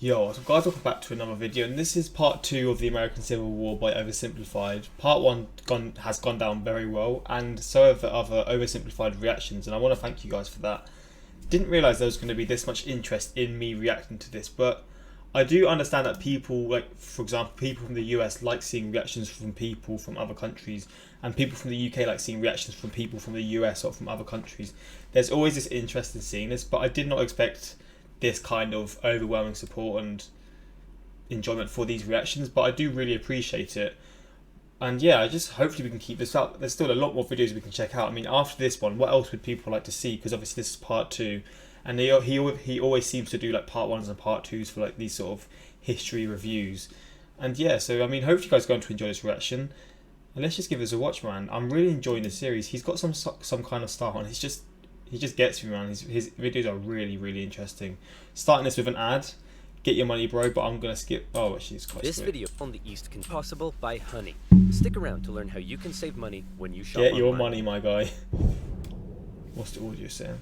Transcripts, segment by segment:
Yo, so guys, welcome back to another video, and this is part 2 of the American Civil War by Oversimplified. Part 1 has gone down very well, and so have the other Oversimplified reactions, and I want to thank you guys for that. Didn't realise there was going to be this much interest in me reacting to this, but I do understand that people, like, for example, people from the US like seeing reactions from people from other countries, and people from the UK like seeing reactions from people from the US or from other countries. There's always this interest in seeing this, but I did not expect this kind of overwhelming support and enjoyment for these reactions, but I do really appreciate it. And yeah, I just hopefully we can keep this up. There's still a lot more videos we can check out. I mean, after this one, what else would people like to see? Because obviously this is part 2, and he always seems to do like part 1s and part 2s for like these sort of history reviews. And yeah, so I mean, hopefully you guys are going to enjoy this reaction, and let's just give this a watch, man. I'm really enjoying the series. He's got some kind of style, and he just gets me, man. His videos are really interesting. Starting this with an ad, get your money, bro, but I'm gonna skip. Oh, actually, it's quite This sweet. video on the East can possible by Honey. Stick around to learn how you can save money when you shop Get your online. money, my guy. What's the audio saying?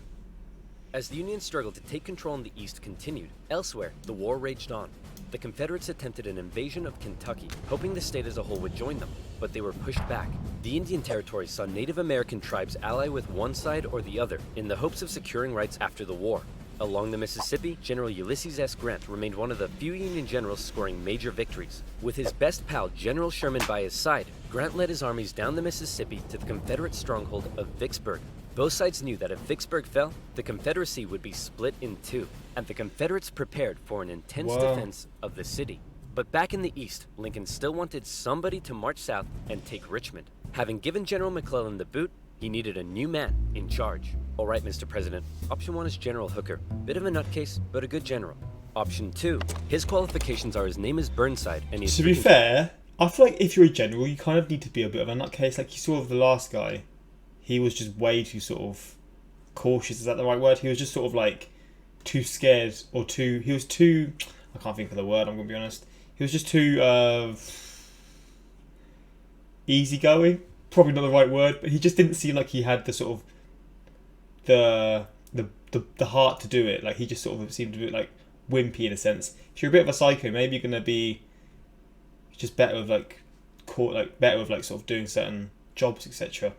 As the Union struggle to take control in the East continued, elsewhere, the war raged on. The Confederates attempted an invasion of Kentucky, hoping the state as a whole would join them, but they were pushed back. The Indian Territory saw Native American tribes ally with one side or the other in the hopes of securing rights after the war. Along the Mississippi, General Ulysses S. Grant remained one of the few Union generals scoring major victories. With his best pal, General Sherman, by his side, Grant led his armies down the Mississippi to the Confederate stronghold of Vicksburg. Both sides knew that if Vicksburg fell, the Confederacy would be split in two, and the Confederates prepared for an intense defense of the city. But back in the East, Lincoln still wanted somebody to march south and take Richmond. Having given General McClellan the boot, he needed a new man in charge. All right, Mr. President, option 1 is General Hooker. Bit of a nutcase, but a good general. Option 2, his qualifications are his name is Burnside, and he's... To be fair, I feel like if you're a general, you kind of need to be a bit of a nutcase. Like you saw with the last guy, he was just way too sort of cautious. Is that the right word? He was just sort of like too scared, or he was too... I can't think of the word, I'm going to be honest. He was just too easygoing. Probably not the right word, but he just didn't seem like he had the sort of the heart to do it. Like he just sort of seemed a bit like wimpy in a sense. If you're a bit of a psycho, maybe you're gonna be just better with sort of doing certain jobs, etc.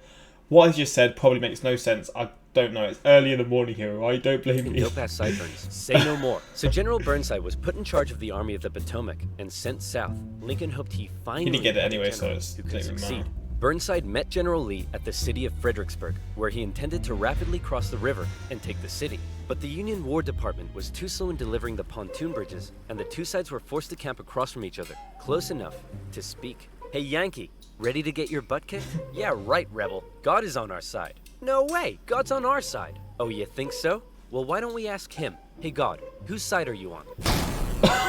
What I just said probably makes no sense. I don't know. It's early in the morning here, right? Don't blame me. Go past sideburns. Say no more. So General Burnside was put in charge of the Army of the Potomac and sent south. Lincoln hoped he finally didn't get it had a anyway, general so who it could doesn't succeed. matter. Burnside met General Lee at the city of Fredericksburg, where he intended to rapidly cross the river and take the city. But the Union War Department was too slow in delivering the pontoon bridges, and the two sides were forced to camp across from each other, close enough to speak. Hey Yankee, ready to get your butt kicked? Yeah, right, rebel. God is on our side. No way, God's on our side. Oh, you think so? Well, why don't we ask him? Hey God, whose side are you on?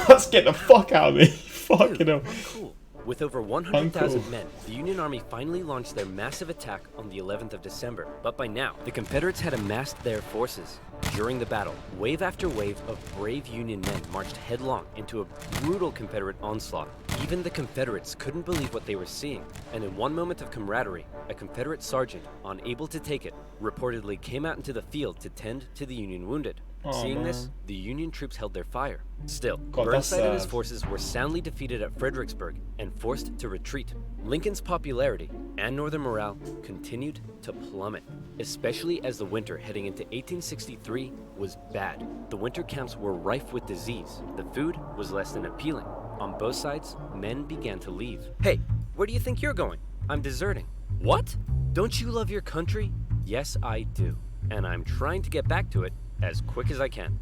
Let's get the fuck out of me. Fucking hell. Uncool. With over 100,000 men, the Union Army finally launched their massive attack on the 11th of December. But by now, the Confederates had amassed their forces. During the battle, wave after wave of brave Union men marched headlong into a brutal Confederate onslaught. Even the Confederates couldn't believe what they were seeing, and in one moment of camaraderie, a Confederate sergeant, unable to take it, reportedly came out into the field to tend to the Union wounded. Seeing this, the Union troops held their fire. Still, Burnside and his forces were soundly defeated at Fredericksburg and forced to retreat. Lincoln's popularity and Northern morale continued to plummet, especially as the winter heading into 1863 was bad. The winter camps were rife with disease. The food was less than appealing. On both sides, men began to leave. Hey, where do you think you're going? I'm deserting. What? Don't you love your country? Yes, I do. And I'm trying to get back to it as quick as I can.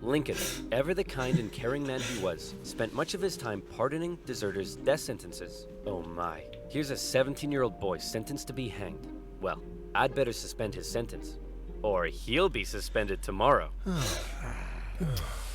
Lincoln, ever the kind and caring man he was, spent much of his time pardoning deserters' death sentences. Oh my, here's a 17-year-old boy sentenced to be hanged. Well, I'd better suspend his sentence, or he'll be suspended tomorrow.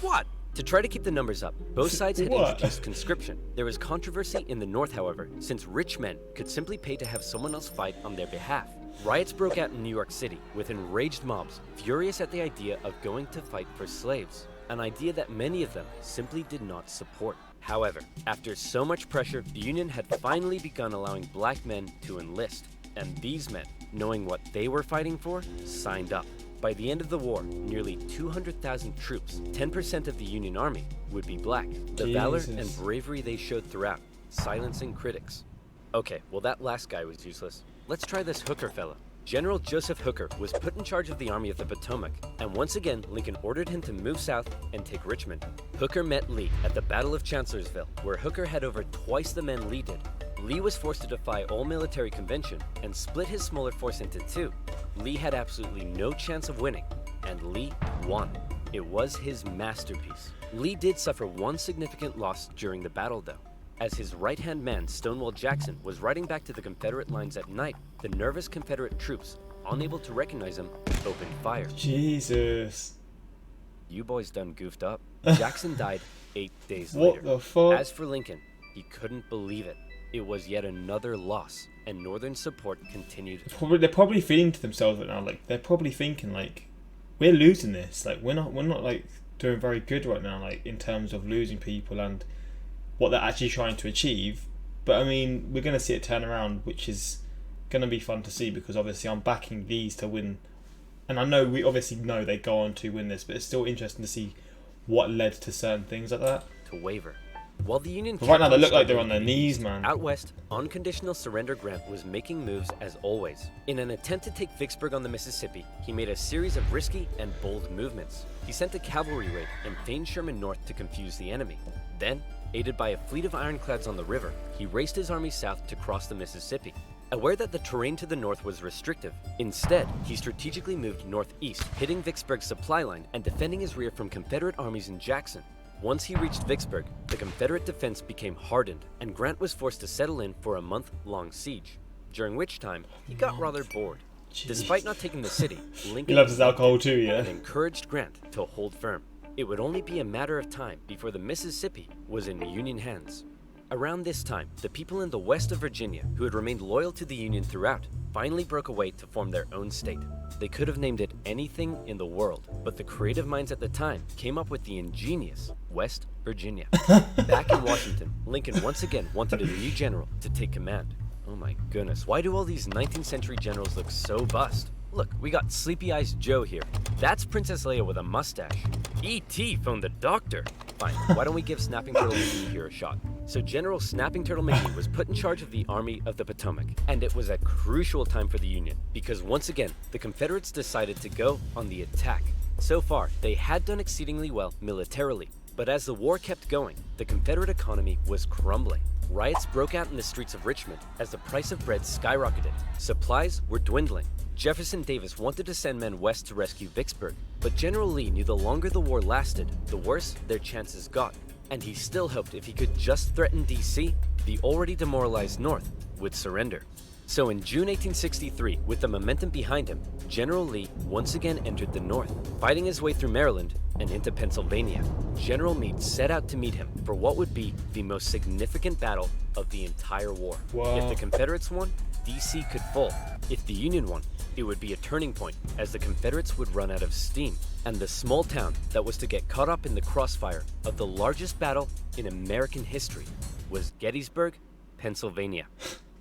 What? To try to keep the numbers up, both sides had introduced conscription. There was controversy in the North, however, since rich men could simply pay to have someone else fight on their behalf. Riots broke out in New York City, with enraged mobs furious at the idea of going to fight for slaves, an idea that many of them simply did not support. However, after so much pressure, the Union had finally begun allowing black men to enlist, and these men, knowing what they were fighting for, signed up. By the end of the war, nearly 200,000 troops, 10% of the Union Army, would be black. The valor and bravery they showed throughout, silencing critics. Okay, well that last guy was useless. Let's try this Hooker fellow. General Joseph Hooker was put in charge of the Army of the Potomac, and once again, Lincoln ordered him to move south and take Richmond. Hooker met Lee at the Battle of Chancellorsville, where Hooker had over twice the men Lee did. Lee was forced to defy all military convention and split his smaller force into two. Lee had absolutely no chance of winning, and Lee won. It was his masterpiece. Lee did suffer one significant loss during the battle, though. As his right-hand man, Stonewall Jackson, was riding back to the Confederate lines at night, the nervous Confederate troops, unable to recognize him, opened fire. Jesus. You boys done goofed up. Jackson died 8 days What later. the fuck? As for Lincoln, he couldn't believe it. It was yet another loss, and Northern support continued. They're probably feeling to themselves right now, like, they're probably thinking, like, we're losing this. Like, we're not like, doing very good right now, like, in terms of losing people and what they're actually trying to achieve. But I mean, we're going to see it turn around, which is going to be fun to see, because obviously I'm backing these to win, and I know we obviously know they go on to win this, but it's still interesting to see what led to certain things like that. To waver. While the Union But right now they look like they're on their knees, man. Out west, unconditional surrender Grant was making moves as always. In an attempt to take Vicksburg on the Mississippi, he made a series of risky and bold movements. He sent a cavalry raid and feigned Sherman north to confuse the enemy. Then, aided by a fleet of ironclads on the river, he raced his army south to cross the Mississippi. Aware that the terrain to the north was restrictive, instead, he strategically moved northeast, hitting Vicksburg's supply line and defending his rear from Confederate armies in Jackson. Once he reached Vicksburg, the Confederate defense became hardened, and Grant was forced to settle in for a month-long siege, during which time he got rather bored. Jeez. Despite not taking the city, Lincoln He loves his alcohol too, yeah. and encouraged Grant to hold firm. It would only be a matter of time before the Mississippi was in Union hands. Around this time, the people in the west of Virginia, who had remained loyal to the Union throughout, finally broke away to form their own state. They could have named it anything in the world, but the creative minds at the time came up with the ingenious West Virginia. Back in Washington, Lincoln once again wanted a new general to take command. Oh my goodness, why do all these 19th century generals look so bust? Look, we got Sleepy Eyes Joe here. That's Princess Leia with a mustache. E.T. phoned the doctor. Fine, why don't we give Snapping Turtle McGee here a shot? So General Snapping Turtle McGee was put in charge of the Army of the Potomac, and it was a crucial time for the Union, because once again, the Confederates decided to go on the attack. So far, they had done exceedingly well militarily, but as the war kept going, the Confederate economy was crumbling. Riots broke out in the streets of Richmond as the price of bread skyrocketed. Supplies were dwindling. Jefferson Davis wanted to send men west to rescue Vicksburg, but General Lee knew the longer the war lasted, the worse their chances got. And he still hoped if he could just threaten D.C., the already demoralized North would surrender. So in June 1863, with the momentum behind him, General Lee once again entered the North, fighting his way through Maryland and into Pennsylvania. General Meade set out to meet him for what would be the most significant battle of the entire war. Wow. If the Confederates won, D.C. could fall. If the Union won, it would be a turning point, as the Confederates would run out of steam, and the small town that was to get caught up in the crossfire of the largest battle in American history was Gettysburg, Pennsylvania.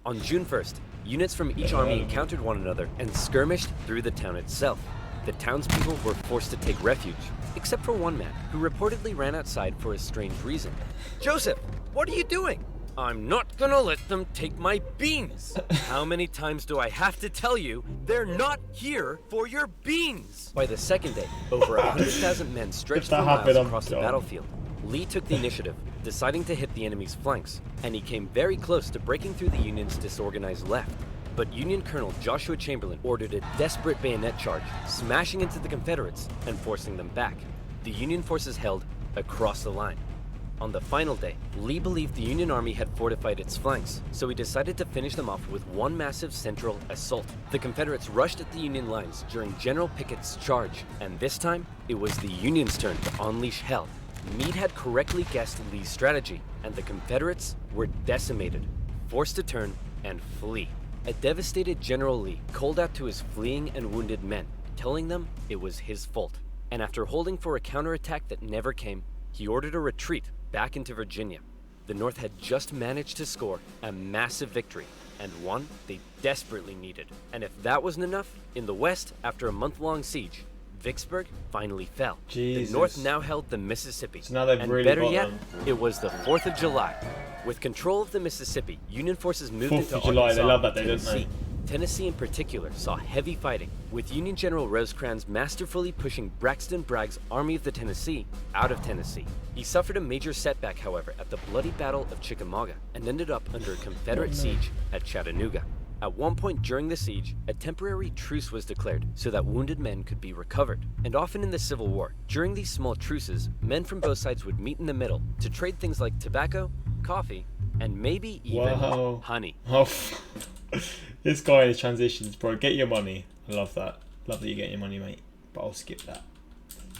On June 1st, units from each army encountered one another and skirmished through the town itself. The townspeople were forced to take refuge, except for one man who reportedly ran outside for a strange reason. "Joseph, what are you doing?" "I'm not gonna let them take my beans." "How many times do I have to tell you they're not here for your beans?" By the second day, over 100,000 men stretched for miles across the battlefield. Lee took the initiative, deciding to hit the enemy's flanks, and he came very close to breaking through the Union's disorganized left. But Union Colonel Joshua Chamberlain ordered a desperate bayonet charge, smashing into the Confederates and forcing them back. The Union forces held across the line. On the final day, Lee believed the Union Army had fortified its flanks, so he decided to finish them off with one massive central assault. The Confederates rushed at the Union lines during General Pickett's charge, and this time, it was the Union's turn to unleash hell. Meade had correctly guessed Lee's strategy, and the Confederates were decimated, forced to turn and flee. A devastated General Lee called out to his fleeing and wounded men, telling them it was his fault. And after holding for a counterattack that never came, he ordered a retreat back into Virginia. The North had just managed to score a massive victory, and one they desperately needed. And if that wasn't enough, in the west, after a month-long siege, Vicksburg finally fell. Jesus. The North now held the Mississippi. So now they've and really better got yet, them. it was the 4th of July. With control of the Mississippi, Union forces moved 4th into of July, Arkansas they love that and day, don't they? Tennessee. Tennessee in particular saw heavy fighting, with Union General Rosecrans masterfully pushing Braxton Bragg's Army of the Tennessee out of Tennessee. He suffered a major setback, however, at the bloody Battle of Chickamauga and ended up under a Confederate siege at Chattanooga. At one point during the siege, a temporary truce was declared so that wounded men could be recovered. And often in the Civil War, during these small truces, men from both sides would meet in the middle to trade things like tobacco, coffee, and maybe even honey. Oh, this guy in his transitions, bro. Get your money. I love that. Love that you get your money, mate. But I'll skip that.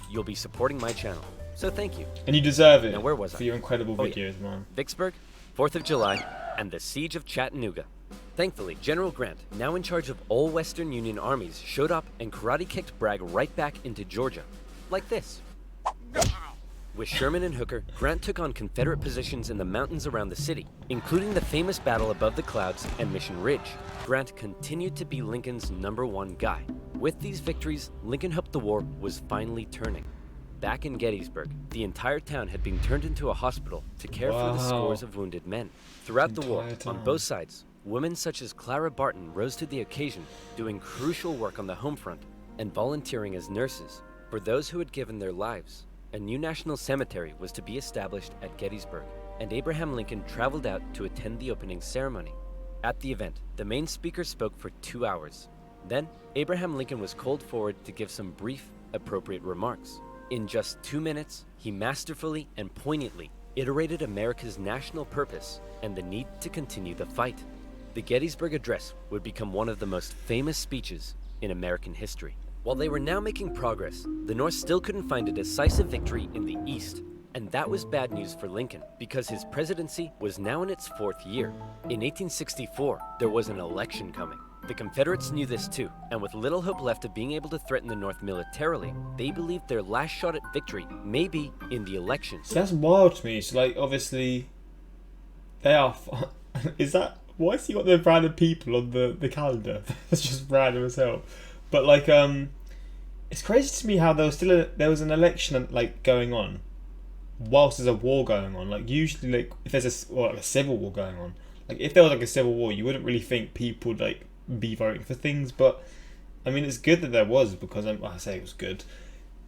You'll be supporting my channel, so thank you. And you deserve it. Now where was I? For your incredible Oh, yeah. videos, man. Vicksburg, 4th of July, and the Siege of Chattanooga. Thankfully, General Grant, now in charge of all Western Union armies, showed up and karate-kicked Bragg right back into Georgia. Like this. With Sherman and Hooker, Grant took on Confederate positions in the mountains around the city, including the famous battle above the clouds and Mission Ridge. Grant continued to be Lincoln's #1 guy. With these victories, Lincoln hoped the war was finally turning. Back in Gettysburg, the entire town had been turned into a hospital to care for the scores of wounded men. Throughout the war, on both sides, women such as Clara Barton rose to the occasion, doing crucial work on the home front and volunteering as nurses for those who had given their lives. A new national cemetery was to be established at Gettysburg, and Abraham Lincoln traveled out to attend the opening ceremony. At the event, the main speaker spoke for 2 hours. Then, Abraham Lincoln was called forward to give some brief, appropriate remarks. In just 2 minutes, he masterfully and poignantly iterated America's national purpose and the need to continue the fight. The Gettysburg Address would become one of the most famous speeches in American history. While they were now making progress, the North still couldn't find a decisive victory in the East. And that was bad news for Lincoln, because his presidency was now in its 4th year. In 1864, there was an election coming. The Confederates knew this too, and with little hope left of being able to threaten the North militarily, they believed their last shot at victory may be in the election. So that's wild to me. So, like, obviously, they are... Is that... Why has he got the random people on the calendar? That's just random as hell. But, like, it's crazy to me how there was an election, like, going on whilst there's a war going on. Like, usually, like, if there's a civil war going on, like, if there was, like, a civil war, you wouldn't really think people would, like, be voting for things. But, I mean, it's good that there was, because I say it was good.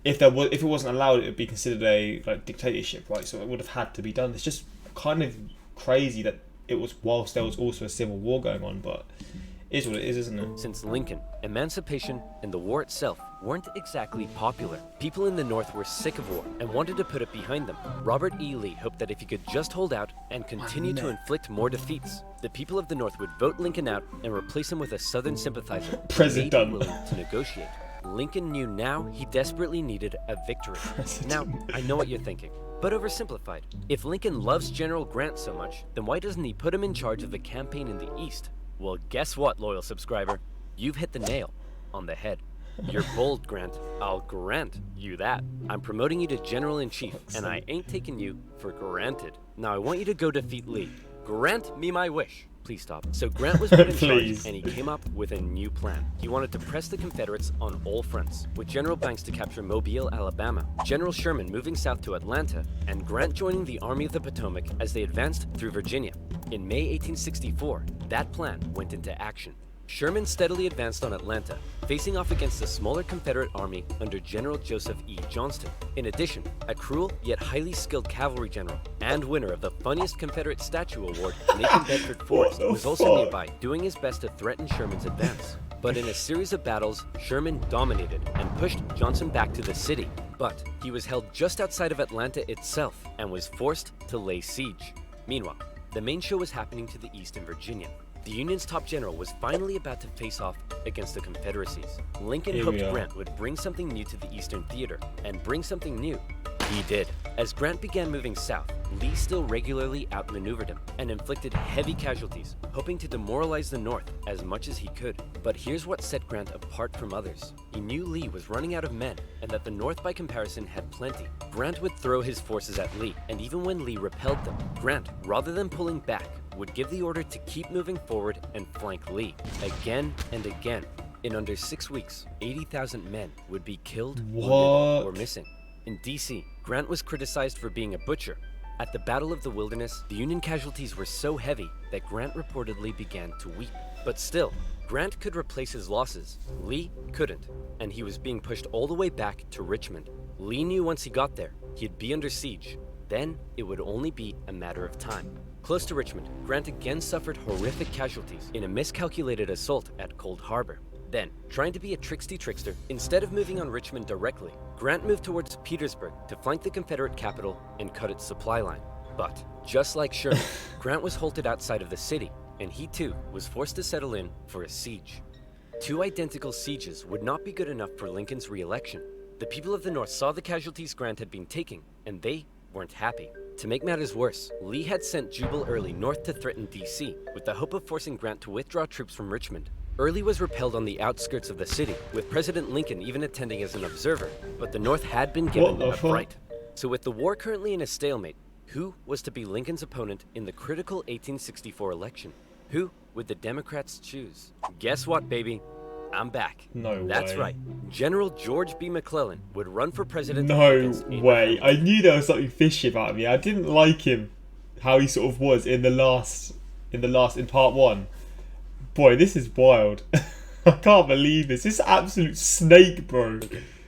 If it wasn't allowed, it would be considered a, like, dictatorship, right? So it would have had to be done. It's just kind of crazy that it was whilst there was also a civil war going on, but it is what it is, isn't it? Since Lincoln, emancipation and the war itself weren't exactly popular. People in the North were sick of war and wanted to put it behind them. Robert E. Lee hoped that if he could just hold out and continue to inflict more defeats, the people of the North would vote Lincoln out and replace him with a Southern sympathizer President. who may be willing to negotiate. Lincoln knew now he desperately needed a victory. Now, I know what you're thinking, but oversimplified. If Lincoln loves General Grant so much, then why doesn't he put him in charge of the campaign in the East? Well, guess what, loyal subscriber? You've hit the nail on the head. You're bold, Grant. I'll grant you that. I'm promoting you to General-in-Chief, and I ain't taking you for granted. Now, I want you to go defeat Lee. Grant me my wish. Please stop. So Grant was put in charge, and he came up with a new plan. He wanted to press the Confederates on all fronts, with General Banks to capture Mobile, Alabama, General Sherman moving south to Atlanta, and Grant joining the Army of the Potomac as they advanced through Virginia. In May 1864, that plan went into action. Sherman steadily advanced on Atlanta, facing off against a smaller Confederate army under General Joseph E. Johnston. In addition, a cruel yet highly skilled cavalry general and winner of the funniest Confederate statue award, Nathan Bedford Forrest, was also nearby, doing his best to threaten Sherman's advance. But in a series of battles, Sherman dominated and pushed Johnson back to the city. But he was held just outside of Atlanta itself and was forced to lay siege. Meanwhile, the main show was happening to the east in Virginia. The Union's top general was finally about to face off against the Confederacies. Lincoln hoped Grant would bring something new to the Eastern Theater, and bring something new he did. As Grant began moving south, Lee still regularly outmaneuvered him and inflicted heavy casualties, hoping to demoralize the North as much as he could. But here's what set Grant apart from others. He knew Lee was running out of men, and that the North by comparison had plenty. Grant would throw his forces at Lee, and even when Lee repelled them, Grant, rather than pulling back, would give the order to keep moving forward and flank Lee again and again. In under 6 weeks, 80,000 men would be killed, wounded, or missing. In D.C., Grant was criticized for being a butcher. At the Battle of the Wilderness, the Union casualties were so heavy that Grant reportedly began to weep. But still, Grant could replace his losses. Lee couldn't, and he was being pushed all the way back to Richmond. Lee knew once he got there, he'd be under siege. Then, it would only be a matter of time. Close to Richmond, Grant again suffered horrific casualties in a miscalculated assault at Cold Harbor. Then, trying to be a tricksy trickster, instead of moving on Richmond directly, Grant moved towards Petersburg to flank the Confederate capital and cut its supply line. But, just like Sherman, Grant was halted outside of the city, and he too was forced to settle in for a siege. 2 identical sieges would not be good enough for Lincoln's re-election. The people of the North saw the casualties Grant had been taking, and they weren't happy. To make matters worse, Lee had sent Jubal Early north to threaten D.C. with the hope of forcing Grant to withdraw troops from Richmond. Early was repelled on the outskirts of the city, with President Lincoln even attending as an observer, but the North had been given a fright. So with the war currently in a stalemate, who was to be Lincoln's opponent in the critical 1864 election? Who would the Democrats choose? Guess what, baby? I'm back. No way. That's right. General George B. McClellan would run for president. No way. I knew there was something fishy about me. I didn't like him, how he sort of was in part 1. Boy, this is wild. I can't believe this. This is absolute snake, bro.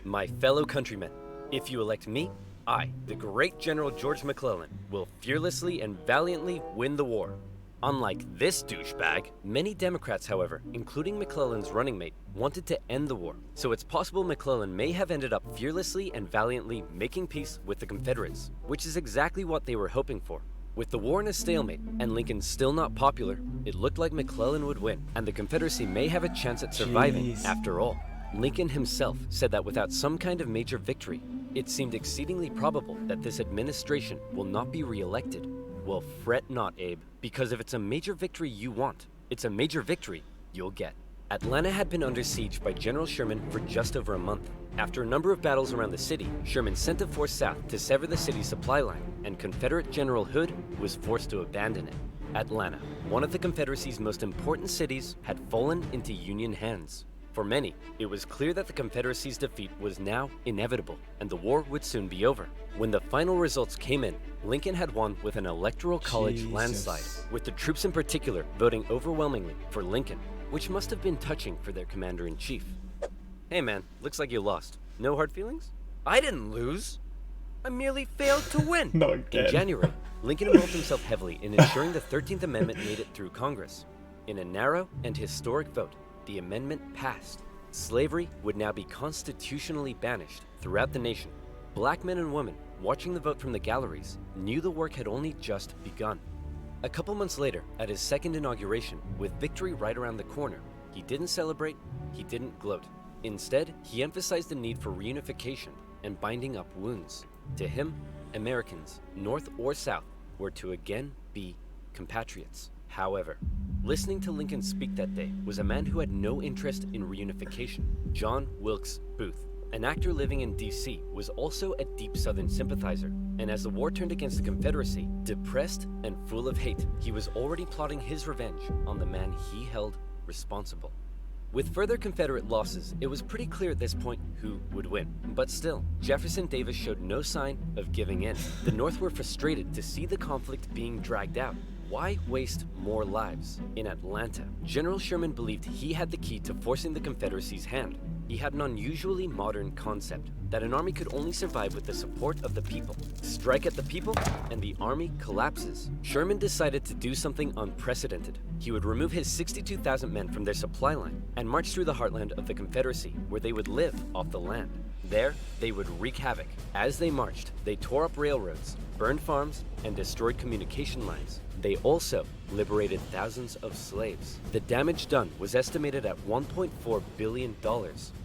My fellow countrymen, if you elect me, I, the great General George McClellan, will fearlessly and valiantly win the war. Unlike this douchebag, many Democrats, however, including McClellan's running mate, wanted to end the war. So it's possible McClellan may have ended up fearlessly and valiantly making peace with the Confederates, which is exactly what they were hoping for. With the war in a stalemate and Lincoln still not popular, it looked like McClellan would win, and the Confederacy may have a chance at surviving after all. Lincoln himself said that without some kind of major victory, it seemed exceedingly probable that this administration will not be re-elected. Well, fret not, Abe, because if it's a major victory you want, it's a major victory you'll get. Atlanta had been under siege by General Sherman for just over a month. After a number of battles around the city, Sherman sent a force south to sever the city's supply line, and Confederate General Hood was forced to abandon it. Atlanta, one of the Confederacy's most important cities, had fallen into Union hands. For many, it was clear that the Confederacy's defeat was now inevitable, and the war would soon be over. When the final results came in, Lincoln had won with an electoral college landslide, with the troops in particular voting overwhelmingly for Lincoln, which must have been touching for their commander-in-chief. Hey man, looks like you lost. No hard feelings? I didn't lose. I merely failed to win. Not again. In January, Lincoln involved himself heavily in ensuring the 13th Amendment made it through Congress. In a narrow and historic vote, the amendment passed. Slavery would now be constitutionally banished throughout the nation. Black men and women, watching the vote from the galleries, knew the work had only just begun. A couple months later, at his second inauguration, with victory right around the corner, he didn't celebrate, he didn't gloat. Instead, he emphasized the need for reunification and binding up wounds. To him, Americans, North or South, were to again be compatriots. However, listening to Lincoln speak that day was a man who had no interest in reunification. John Wilkes Booth, an actor living in D.C., was also a deep Southern sympathizer, and as the war turned against the Confederacy, depressed and full of hate, he was already plotting his revenge on the man he held responsible. With further Confederate losses, it was pretty clear at this point who would win. But still, Jefferson Davis showed no sign of giving in. The North were frustrated to see the conflict being dragged out. Why waste more lives? In Atlanta, General Sherman believed he had the key to forcing the Confederacy's hand. He had an unusually modern concept that an army could only survive with the support of the people. Strike at the people, and the army collapses. Sherman decided to do something unprecedented. He would remove his 62,000 men from their supply line and march through the heartland of the Confederacy, where they would live off the land. There, they would wreak havoc. As they marched, they tore up railroads, burned farms, and destroyed communication lines. They also liberated thousands of slaves. The damage done was estimated at $1.4 billion.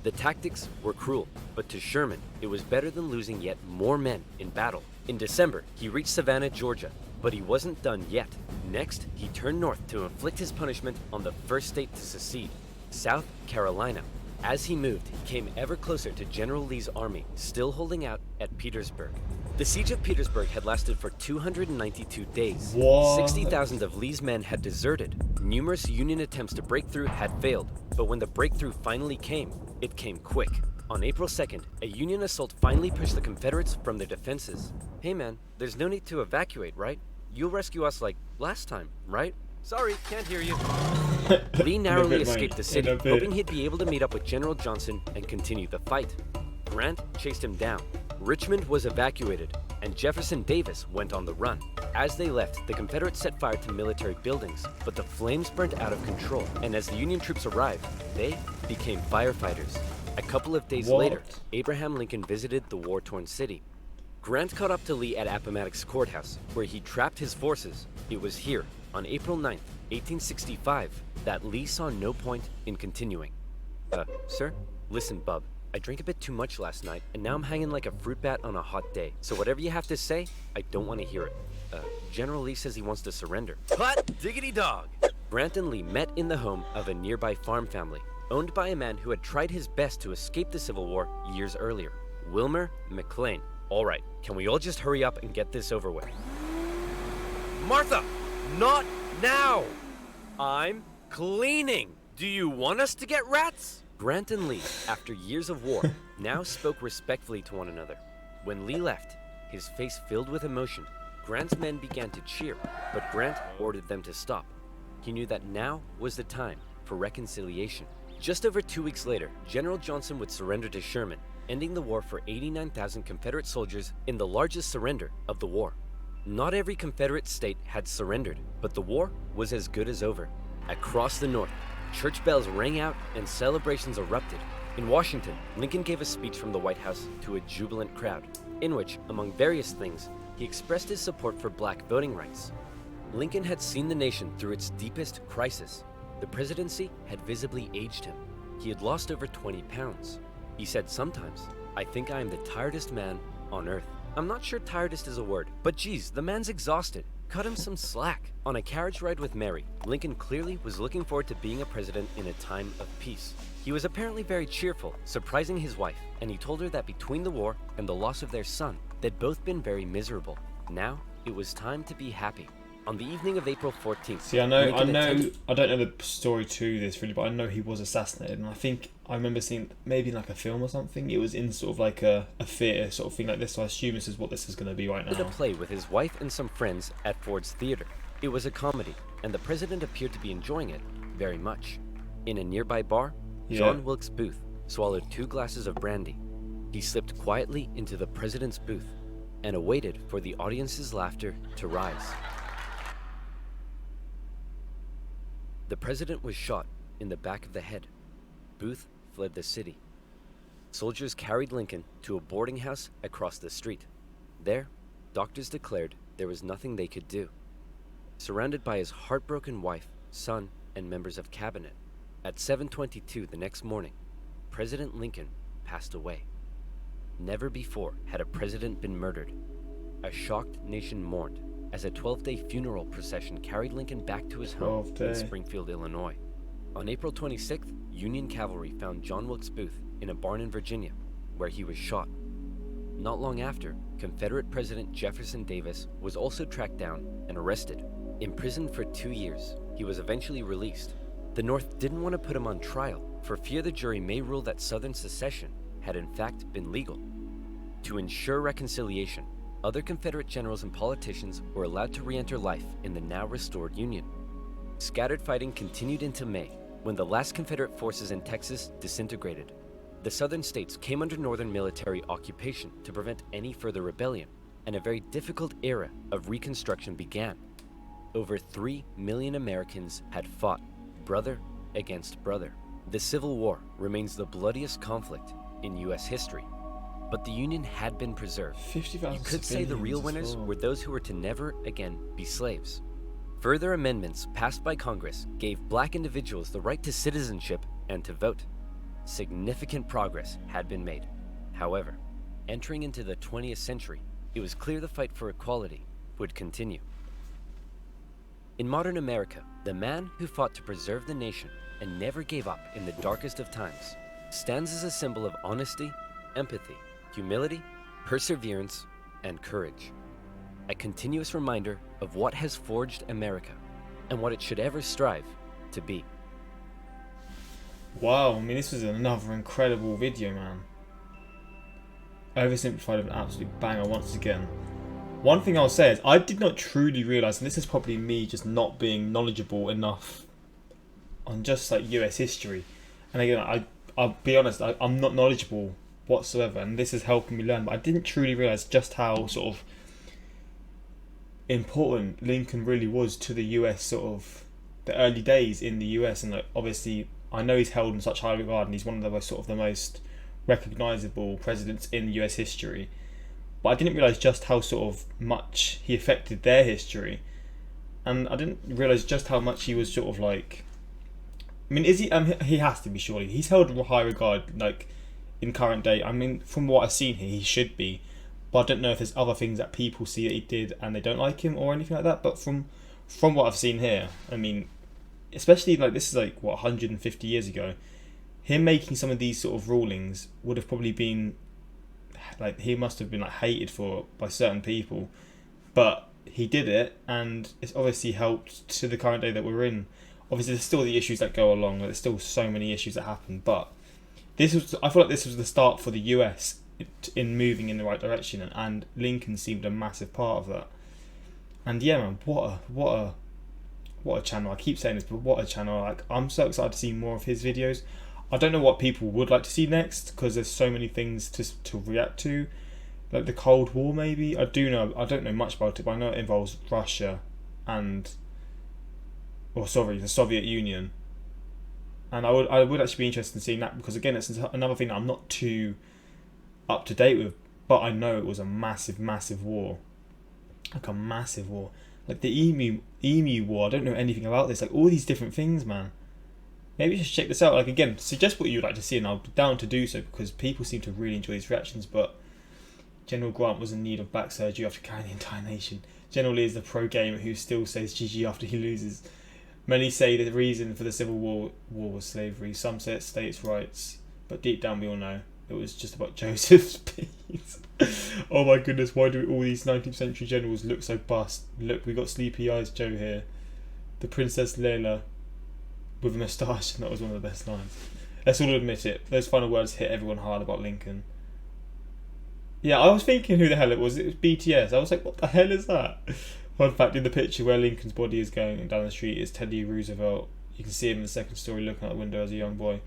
The tactics were cruel, but to Sherman, it was better than losing yet more men in battle. In December, he reached Savannah, Georgia, but he wasn't done yet. Next, he turned north to inflict his punishment on the first state to secede, South Carolina. As he moved, he came ever closer to General Lee's army, still holding out at Petersburg. The siege of Petersburg had lasted for 292 days. What? 60,000 of Lee's men had deserted. Numerous Union attempts to break through had failed, but when the breakthrough finally came, it came quick. On April 2nd, a Union assault finally pushed the Confederates from their defenses. Hey man, there's no need to evacuate, right? You'll rescue us like last time, right? Sorry, can't hear you. Lee narrowly escaped the city, hoping he'd be able to meet up with General Johnson and continue the fight. Grant chased him down. Richmond was evacuated, and Jefferson Davis went on the run. As they left, the Confederates set fire to military buildings, but the flames burnt out of control, and as the Union troops arrived, they became firefighters. A couple of days later, Abraham Lincoln visited the war-torn city. Grant caught up to Lee at Appomattox Courthouse, where he trapped his forces. It was here, on April 9th, 1865, that Lee saw no point in continuing. Sir? Listen, bub. I drank a bit too much last night, and now I'm hanging like a fruit bat on a hot day. So whatever you have to say, I don't want to hear it. General Lee says he wants to surrender. Hot diggity dog! Grant and Lee met in the home of a nearby farm family, owned by a man who had tried his best to escape the Civil War years earlier, Wilmer McLean. All right, can we all just hurry up and get this over with? Martha, not now! I'm cleaning. Do you want us to get rats? Grant and Lee, after years of war, now spoke respectfully to one another. When Lee left, his face filled with emotion, Grant's men began to cheer, but Grant ordered them to stop. He knew that now was the time for reconciliation. Just over 2 weeks later, General Johnson would surrender to Sherman, ending the war for 89,000 Confederate soldiers in the largest surrender of the war. Not every Confederate state had surrendered, but the war was as good as over. Across the North, church bells rang out and celebrations erupted. In Washington, Lincoln gave a speech from the White House to a jubilant crowd, in which, among various things, he expressed his support for black voting rights. Lincoln had seen the nation through its deepest crisis. The presidency had visibly aged him. He had lost over 20 pounds. He said sometimes, "I think I am the tiredest man on earth." I'm not sure tiredest is a word, but geez, the man's exhausted. Cut him some slack. On a carriage ride with Mary, Lincoln clearly was looking forward to being a president in a time of peace. He was apparently very cheerful, surprising his wife, and he told her that between the war and the loss of their son, they'd both been very miserable. Now, it was time to be happy. On the evening of April 14th, See, I don't know the story to this really, but I know he was assassinated, and I think I remember seeing maybe like a film or something. It was in sort of like a theatre sort of thing like this, so I assume this is what this is going to be right now. He did a play with his wife and some friends at Ford's Theatre. It was a comedy, and the president appeared to be enjoying it very much. In a nearby bar, John Wilkes Booth swallowed 2 glasses of brandy. He slipped quietly into the president's booth and awaited for the audience's laughter to rise. The president was shot in the back of the head. Booth fled the city. Soldiers carried Lincoln to a boarding house across the street. There, doctors declared there was nothing they could do. Surrounded by his heartbroken wife, son, and members of cabinet, at 7:22 the next morning, President Lincoln passed away. Never before had a president been murdered. A shocked nation mourned as a 12-day funeral procession carried Lincoln back to his home in Springfield, Illinois. On April 26th, Union cavalry found John Wilkes Booth in a barn in Virginia, where he was shot. Not long after, Confederate President Jefferson Davis was also tracked down and arrested. Imprisoned for 2 years, he was eventually released. The North didn't want to put him on trial, for fear the jury may rule that Southern secession had in fact been legal. To ensure reconciliation, other Confederate generals and politicians were allowed to re-enter life in the now restored Union. Scattered fighting continued into May, when the last Confederate forces in Texas disintegrated. The southern states came under Northern military occupation to prevent any further rebellion, and a very difficult era of Reconstruction began. Over 3 million Americans had fought, brother against brother. The Civil War remains the bloodiest conflict in U.S. history. But the Union had been preserved. You could say the real winners were those who were to never again be slaves. Further amendments passed by Congress gave black individuals the right to citizenship and to vote. Significant progress had been made. However, entering into the 20th century, it was clear the fight for equality would continue. In modern America, the man who fought to preserve the nation and never gave up in the darkest of times stands as a symbol of honesty, empathy, humility, perseverance, and courage. A continuous reminder of what has forged America and what it should ever strive to be. Wow, I mean, this was another incredible video, man. Oversimplified of an absolute banger once again. One thing I'll say is I did not truly realise, and this is probably me just not being knowledgeable enough on just like US history. And again, I'll be honest, I'm not knowledgeable whatsoever, and this is helping me learn, but I didn't truly realise just how sort of important Lincoln really was to the US, sort of the early days in the US. And like, obviously I know he's held in such high regard, and he's one of the most recognisable presidents in US history, but I didn't realise just how sort of much he affected their history, and I didn't realise just how much he was sort of like, I mean, is he? He has to be, surely. He's held in high regard, like in current day. I mean, from what I've seen here, he should be, but I don't know if there's other things that people see that he did and they don't like him or anything like that. But from what I've seen here, I mean, especially like this is like what 150 years ago, him making some of these sort of rulings would have probably been like, he must have been like hated for by certain people, but he did it, and it's obviously helped to the current day that we're in. Obviously, there's still the issues that go along. There's still so many issues that happen, but I feel like this was the start for the US in moving in the right direction, and Lincoln seemed a massive part of that. And yeah, man, what a channel. I keep saying this, but what a channel. Like, I'm so excited to see more of his videos. I don't know what people would like to see next, because there's so many things to react to, like the Cold War maybe. I don't know much about it, but I know it involves Russia and, the Soviet Union, and I would actually be interested in seeing that, because again, it's another thing that I'm not too up to date with, but I know it was a massive war, like a massive war, like the Emu War. I don't know anything about this, like all these different things, man. Maybe you should check this out. Like, again, suggest what you'd like to see, and I'll be down to do so, because people seem to really enjoy these reactions. But General Grant was in need of back surgery after carrying the entire nation. General Lee is the pro-gamer who still says GG after he loses. Many say the reason for the Civil War was slavery. Some say it's states' rights. But deep down we all know it was just about Joseph's peace. Oh my goodness, why do all these 19th century generals look so bust? Look, we got Sleepy Eyes Joe here. The Princess Leila with a moustache, and that was one of the best lines. Let's all admit it, those final words hit everyone hard about Lincoln. Yeah, I was thinking who the hell it was. It was BTS. I was like, what the hell is that? Fun fact, in the picture where Lincoln's body is going down the street is Teddy Roosevelt. You can see him in the second story looking out the window as a young boy.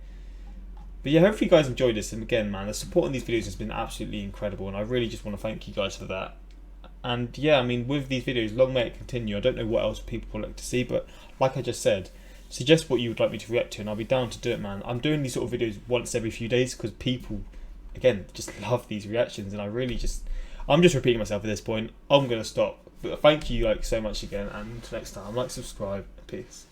But yeah, hopefully you guys enjoyed this. And again, man, the support on these videos has been absolutely incredible, and I really just want to thank you guys for that. And yeah, I mean, with these videos, long may it continue. I don't know what else people would like to see, but like I just said, suggest what you would like me to react to, and I'll be down to do it, man. I'm doing these sort of videos once every few days because people, again, just love these reactions, and I'm just repeating myself at this point. I'm going to stop. But thank you so much again, and until next time, like, subscribe, peace.